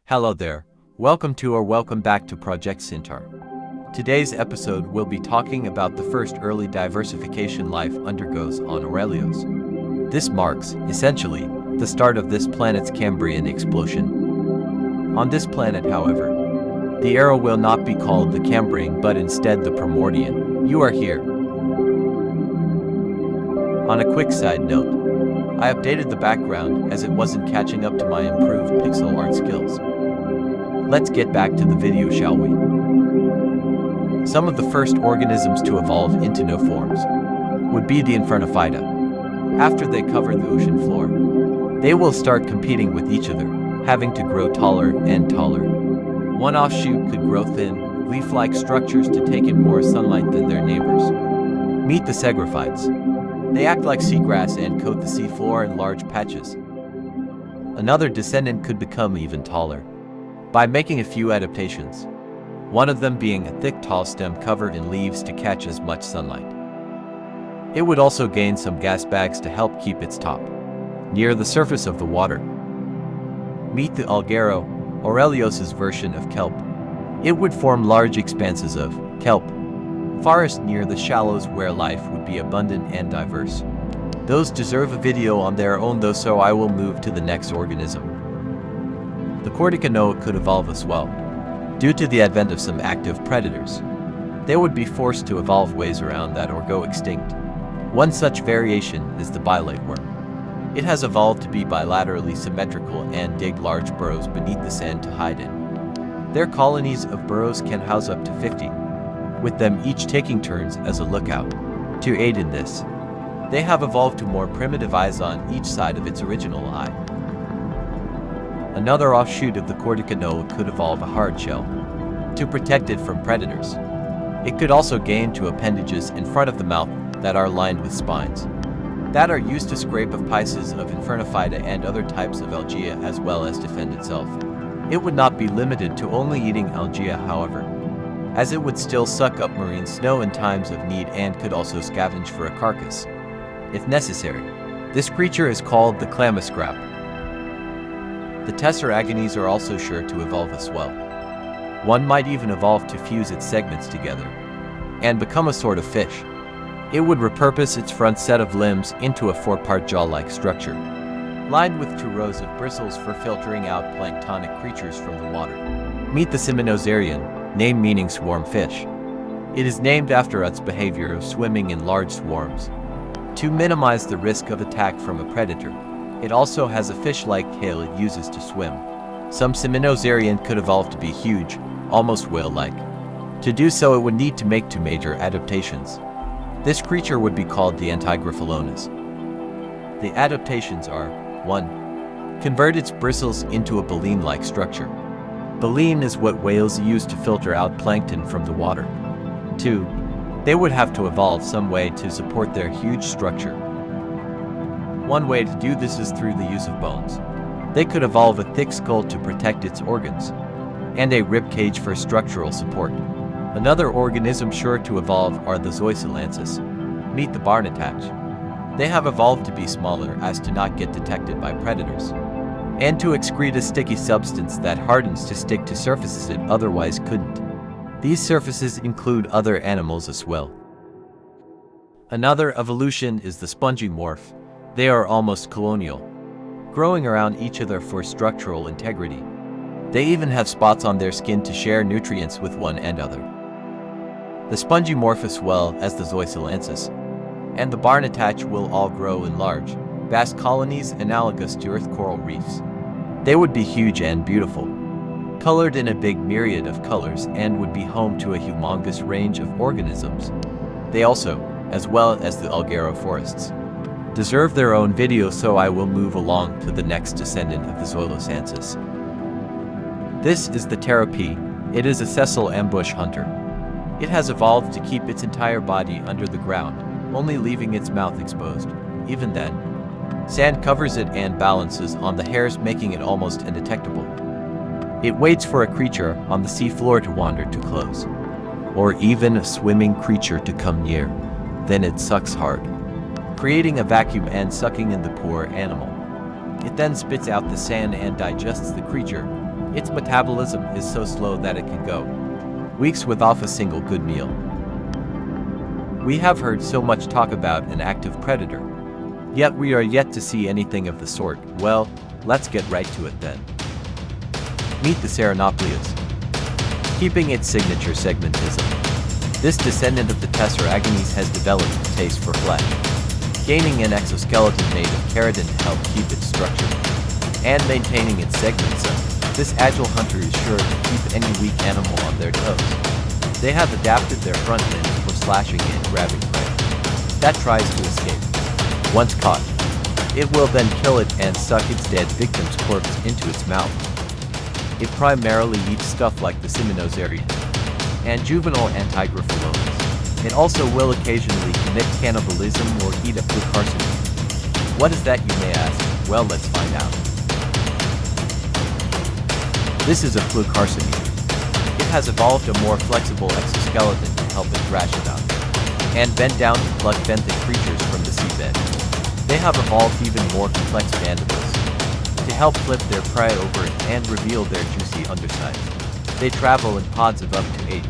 Hello there, welcome back to Project Syntar. Today's episode will be talking about the first early diversification life undergoes on Aurelios. This marks, essentially, the start of this planet's Cambrian explosion. On this planet, however, the era will not be called the Cambrian but instead the Primordian. You are here. On a quick side note, I updated the background as it wasn't catching up to my improved pixel art skills. Let's get back to the video, shall we? Some of the first organisms to evolve into no forms would be the Infernophyta. After they cover the ocean floor, they will start competing with each other, having to grow taller and taller. One offshoot could grow thin, leaf-like structures to take in more sunlight than their neighbors. Meet the Sagrophytes. They act like seagrass and coat the seafloor in large patches. Another descendant could become even taller by making a few adaptations, one of them being a thick tall stem covered in leaves to catch as much sunlight. It would also gain some gas bags to help keep its top near the surface of the water. Meet the Algero, Aurelios' version of kelp. It would form large expanses of kelp forest near the shallows where life would be abundant and diverse. Those deserve a video on their own though, so I will move to the next organism. The Corticanoa could evolve as well, due to the advent of some active predators. They would be forced to evolve ways around that or go extinct. One such variation is the bilate worm. It has evolved to be bilaterally symmetrical and dig large burrows beneath the sand to hide in. Their colonies of burrows can house up to 50, with them each taking turns as a lookout. To aid in this, they have evolved to more primitive eyes on each side of its original eye. Another offshoot of the Corticanoa could evolve a hard shell to protect it from predators. It could also gain two appendages in front of the mouth that are lined with spines that are used to scrape of pieces of Infernophyta and other types of Algae as well as defend itself. It would not be limited to only eating Algae, however, as it would still suck up marine snow in times of need and could also scavenge for a carcass, if necessary. This creature is called the Chlamyscrap. The Tesseragones are also sure to evolve as well. One might even evolve to fuse its segments together and become a sort of fish. It would repurpose its front set of limbs into a four-part jaw-like structure, lined with 2 rows of bristles for filtering out planktonic creatures from the water. Meet the Simonosarian, name meaning swarm fish. It is named after its behavior of swimming in large swarms to minimize the risk of attack from a predator. It also has a fish-like tail it uses to swim. Some Simonosarian could evolve to be huge, almost whale-like. To do so, it would need to make 2 major adaptations. This creature would be called the Antigryphalones. The adaptations are: 1. Convert its bristles into a baleen-like structure. Baleen is what whales use to filter out plankton from the water. 2. They would have to evolve some way to support their huge structure. One way to do this is through the use of bones. They could evolve a thick skull to protect its organs, and a rib cage for structural support. Another organism sure to evolve are the Zoysilances. Meet the Barnatach. They have evolved to be smaller as to not get detected by predators, and to excrete a sticky substance that hardens to stick to surfaces it otherwise couldn't. These surfaces include other animals as well. Another evolution is the spongy morph. They are almost colonial, growing around each other for structural integrity. They even have spots on their skin to share nutrients with one another. The spongy morph as well as the Zoysilances and the Barnatach will all grow in large, vast colonies analogous to earth coral reefs. They would be huge and beautiful, colored in a big myriad of colors, and would be home to a humongous range of organisms. They also, as well as the Algero forests, deserve their own video, so I will move along to the next descendant of the Zoysilances. This is the Terrapea. It is a sessile ambush hunter. It has evolved to keep its entire body under the ground, only leaving its mouth exposed. Even then, sand covers it and balances on the hairs, making it almost undetectable. It waits for a creature on the seafloor to wander too close, or even a swimming creature to come near. Then it sucks hard, creating a vacuum and sucking in the poor animal. It then spits out the sand and digests the creature, Its metabolism is so slow that it can go weeks without a single good meal. We have heard so much talk about an active predator, yet we are yet to see anything of the sort. Well, let's get right to it then. Meet the Ceranopleus. Keeping its signature segmentism, this descendant of the Tesseragines has developed a taste for flesh, gaining an exoskeleton made of keratin to help keep its structure and maintaining its segmentism. This agile hunter is sure to keep any weak animal on their toes. They have adapted their front limbs for slashing and grabbing prey that tries to escape. Once caught, it will then kill it and suck its dead victim's corpse into its mouth. It primarily eats stuff like the Simonozarian and juvenile Antigryphalones. It also will occasionally commit cannibalism or eat a flucarcinine. What is that, you may ask? Well, let's find out. This is a flucarcinine. It has evolved a more flexible exoskeleton to help it thrash about and bend down to pluck benthic creatures from the seabed. They have evolved even more complex mandibles to help flip their prey over and reveal their juicy undersides. They travel in pods of up to 8,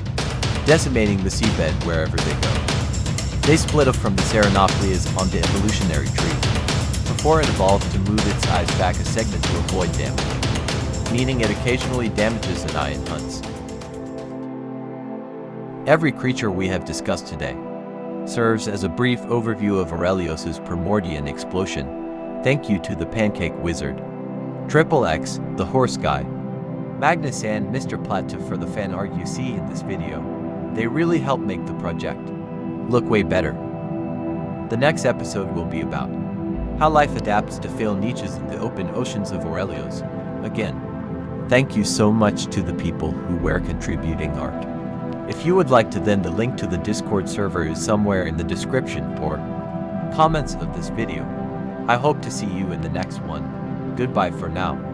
decimating the seabed wherever they go. They split off from the Ceranopleus on the evolutionary tree before it evolved to move its eyes back a segment to avoid damage, meaning it occasionally damages an eye in hunts. Every creature we have discussed today serves as a brief overview of Aurelios' Primordian explosion. Thank you to the Pancake Wizard, Triple X, the Horse Guy, Magnus and Mr. Platta for the fan art you see in this video. They really help make the project look way better. The next episode will be about how life adapts to fail niches in the open oceans of Aurelios. Again, thank you so much to the people who were contributing art. If you would like to, then the link to the Discord server is somewhere in the description or comments of this video. I hope to see you in the next one. Goodbye for now.